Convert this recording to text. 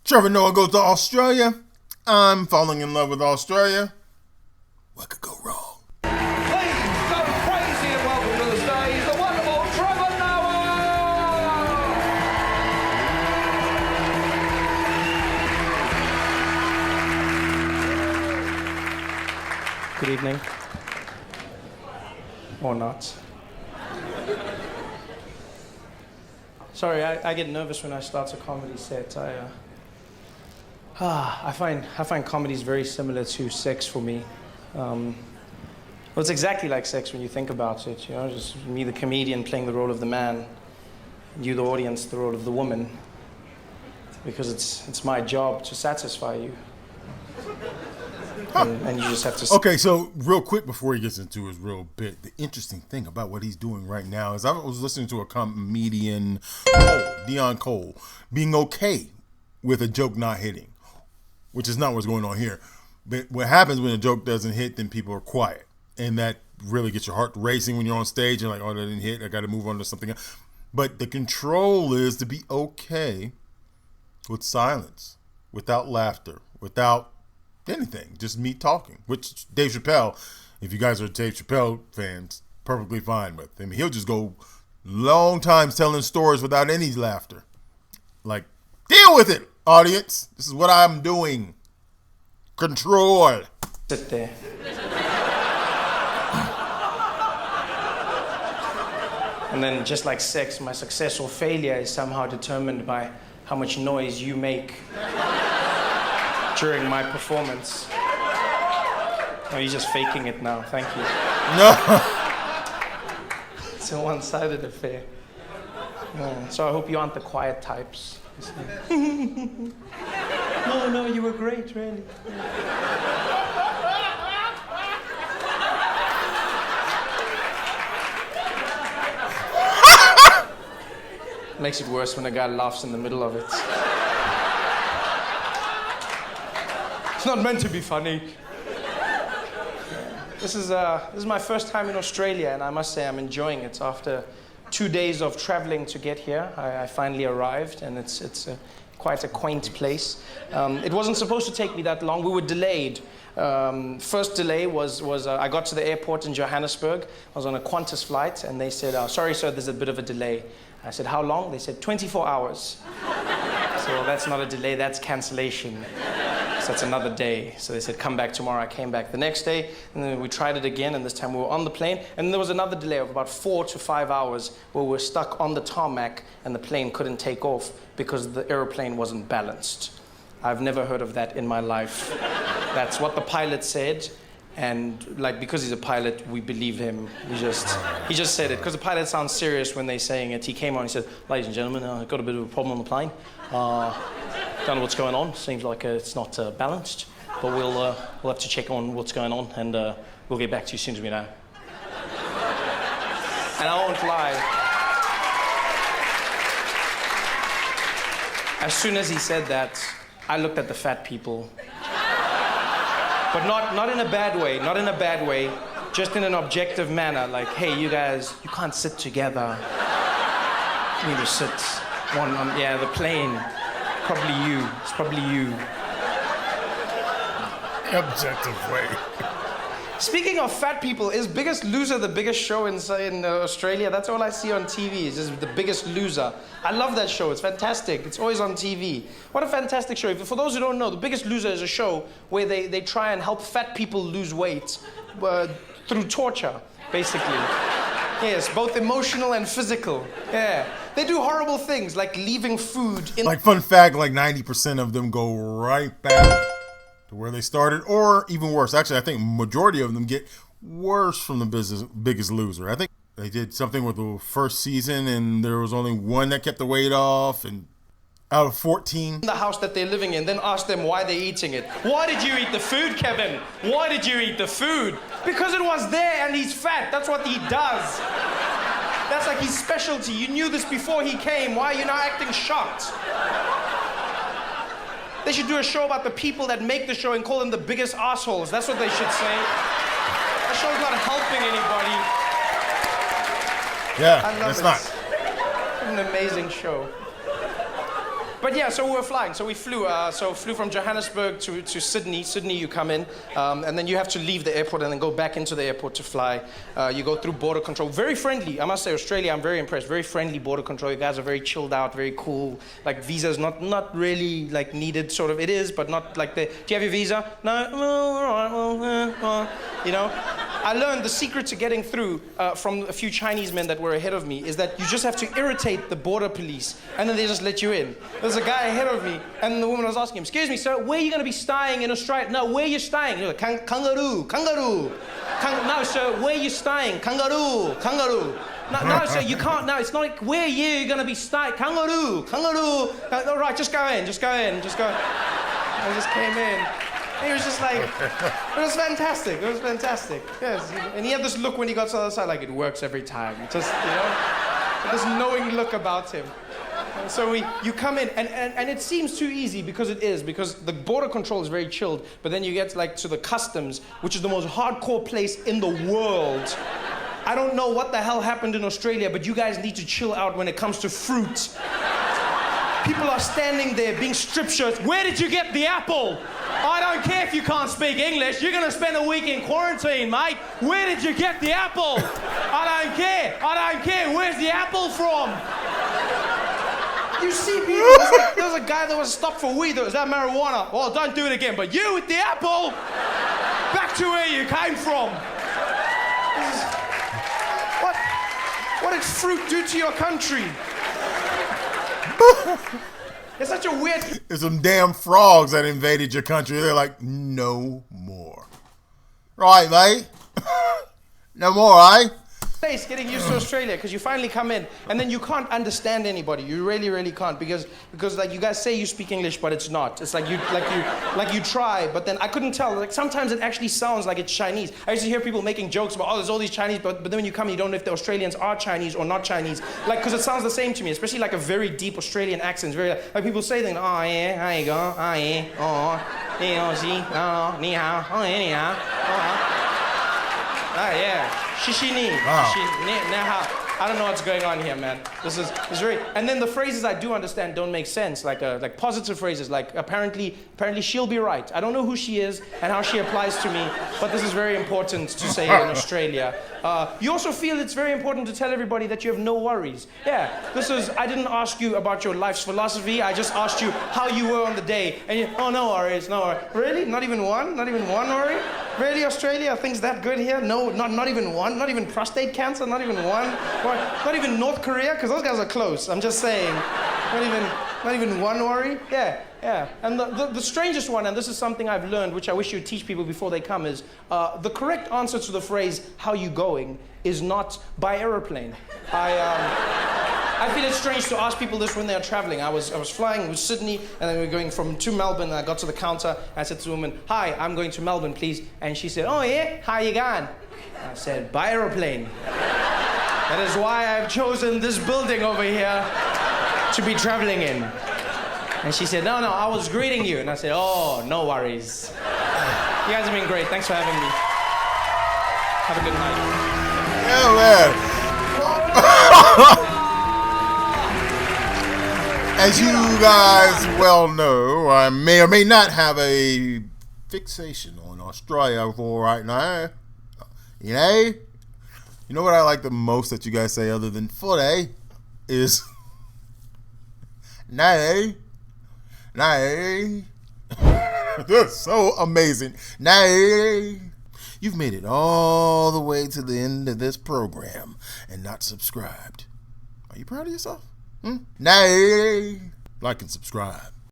Trevor Noah goes to Australia. I'm falling in love with Australia. What could go wrong? Please go crazy and welcome to the stage the wonderful Trevor Noah! Good evening. Or not. Sorry, I get nervous when I start a comedy set. I find comedies very similar to sex for me. Well, it's exactly like sex when you think about it. You know, just me, the comedian, playing the role of the man, and you, the audience, the role of the woman. Because it's my job to satisfy you. And you just have to... Okay, so real quick before he gets into his real bit, the interesting thing about what he's doing right now is I was listening to a comedian, Dion Cole, being okay with a joke not hitting, which is not what's going on here. But what happens when a joke doesn't hit, then people are quiet. And that really gets your heart racing when you're on stage and like, oh, that didn't hit, I got to move on to something else. But the control is to be okay with silence, without laughter, without anything, just me talking, which Dave Chappelle, if you guys are Dave Chappelle fans, perfectly fine with. I mean, he'll just go long times telling stories without any laughter. Like, deal with it, audience. This is what I'm doing. Control. Sit there. And then just like sex, my success or failure is somehow determined by how much noise you make during my performance. Oh, you're just faking it now. Thank you. No. It's a one-sided affair. So I hope you aren't the quiet types. No, you were great, really. Makes it worse when a guy laughs in the middle of it. It's not meant to be funny. This is my first time in Australia, and I must say I'm enjoying it. After 2 days of traveling to get here, I finally arrived, and it's quite a quaint place. It wasn't supposed to take me that long. We were delayed. First delay was I got to the airport in Johannesburg. I was on a Qantas flight, and they said, sorry, sir, there's a bit of a delay. I said, how long? They said, 24 hours. So that's not a delay, that's cancellation. So that's another day. So they said, come back tomorrow. I came back the next day, and then we tried it again, and this time we were on the plane, and there was another delay of about 4 to 5 hours where we were stuck on the tarmac, and the plane couldn't take off because the airplane wasn't balanced. I've never heard of that in my life. That's what the pilot said, and like because he's a pilot, we believe him. He just said it, because the pilot sounds serious when they're saying it. He came on, he said, ladies and gentlemen, I've got a bit of a problem on the plane. Don't know what's going on. Seems like it's not balanced, but we'll have to check on what's going on, and we'll get back to you as soon as we know. And I won't lie. As soon as he said that, I looked at the fat people, but not in a bad way. Not in a bad way. Just in an objective manner. Like, hey, you guys, you can't sit together. You need to sit one on. Yeah, the plane. Probably you. It's probably you. Objective way. Speaking of fat people, is Biggest Loser the biggest show in Australia? That's all I see on TV, is just The Biggest Loser. I love that show. It's fantastic. It's always on TV. What a fantastic show. For those who don't know, The Biggest Loser is a show where they try and help fat people lose weight through torture, basically. Yes, both emotional and physical. Yeah. They do horrible things, like leaving food in... Like, fun fact, like 90% of them go right back to where they started, or even worse. Actually, I think majority of them get worse from The Biggest Loser. I think they did something with the first season, and there was only one that kept the weight off, and out of 14. The house that they're living in, then ask them why they're eating it. Why did you eat the food, Kevin? Why did you eat the food? Because it was there and he's fat. That's what he does. That's like his specialty. You knew this before he came. Why are you now acting shocked? They should do a show about the people that make the show and call them the biggest assholes. That's what they should say. The show's not helping anybody. Yeah, I love it's it. not. It's an amazing show. But yeah, so we were flying. So we flew. Flew from Johannesburg to Sydney. Sydney, you come in, and then you have to leave the airport and then go back into the airport to fly. You go through border control. Very friendly. I must say, Australia, I'm very impressed. Very friendly border control. You guys are very chilled out, very cool. Like visas, not really like needed. Sort of, it is, but not like the. Do you have your visa? No. All right. Well, you know. I learned the secret to getting through from a few Chinese men that were ahead of me is that you just have to irritate the border police and then they just let you in. There's a guy ahead of me and the woman was asking him, excuse me, sir, where are you going to be staying in Australia? No, where are you staying? You're like, kangaroo. No, sir, where are you staying? Kangaroo. No, sir, you can't. No, it's not like, where are you going to be staying? Kangaroo. All right, just go in. I just came in. He was just like, it was fantastic. Yes. And he had this look when he got to the other side, like it works every time. Just, you know, this knowing look about him. And so you come in, and it seems too easy because the border control is very chilled, but then you get like to the customs, which is the most hardcore place in the world. I don't know what the hell happened in Australia, but you guys need to chill out when it comes to fruit. People are standing there being strip shirts. Where did you get the apple? I don't care if you can't speak English. You're going to spend a week in quarantine, mate. Where did you get the apple? I don't care. Where's the apple from? You see people, there was a guy that was stopped for weed. Was that marijuana? Well, don't do it again. But you with the apple, back to where you came from. What did fruit do to your country? It's such a weird... There's some damn frogs that invaded your country. They're like, no more. Right, mate? No more, eh? Place getting used to Australia because you finally come in and then you can't understand anybody. You really, really can't because like you guys say you speak English, but it's not. It's like you try, but then I couldn't tell. Like sometimes it actually sounds like it's Chinese. I used to hear people making jokes about, oh, there's all these Chinese, but then when you come, you don't know if the Australians are Chinese or not Chinese. Like because it sounds the same to me, especially like a very deep Australian accent. It's very like people say things. Oh yeah, how you go? Oh yeah, oh, oh, ni hao, oh yeah, ni hao, oh yeah. Shishini. Wow. I don't know what's going on here, man. This is very. And then the phrases I do understand don't make sense. Like positive phrases, like apparently she'll be right. I don't know who she is and how she applies to me, but this is very important to say in Australia. You also feel it's very important to tell everybody that you have no worries. Yeah, I didn't ask you about your life's philosophy. I just asked you how you were on the day, and you, oh, no worries, no worries. Really? Not even one worry? Really, Australia? Are things that good here? No, not even one. Not even prostate cancer. Not even one. Not even North Korea, because those guys are close. I'm just saying. Not even one worry. Yeah. And the strangest one, and this is something I've learned, which I wish you'd teach people before they come, is the correct answer to the phrase "How you going?" is not by aeroplane. I feel it's strange to ask people this when they're traveling. I was flying with Sydney, and then we were going to Melbourne, and I got to the counter, and I said to the woman, "Hi, I'm going to Melbourne, please." And she said, "Oh yeah, how you going?" I said, "By aeroplane." That is why I've chosen this building over here to be traveling in. And she said, no, I was greeting you. And I said, oh, no worries. You guys have been great. Thanks for having me. Have a good night. Yeah, man. As you guys well know, I may or may not have a fixation on Australia for right now. You know what I like the most that you guys say other than footy is nay. That's so amazing. Nay. You've made it all the way to the end of this program and not subscribed. Are you proud of yourself? Nay. Like and subscribe.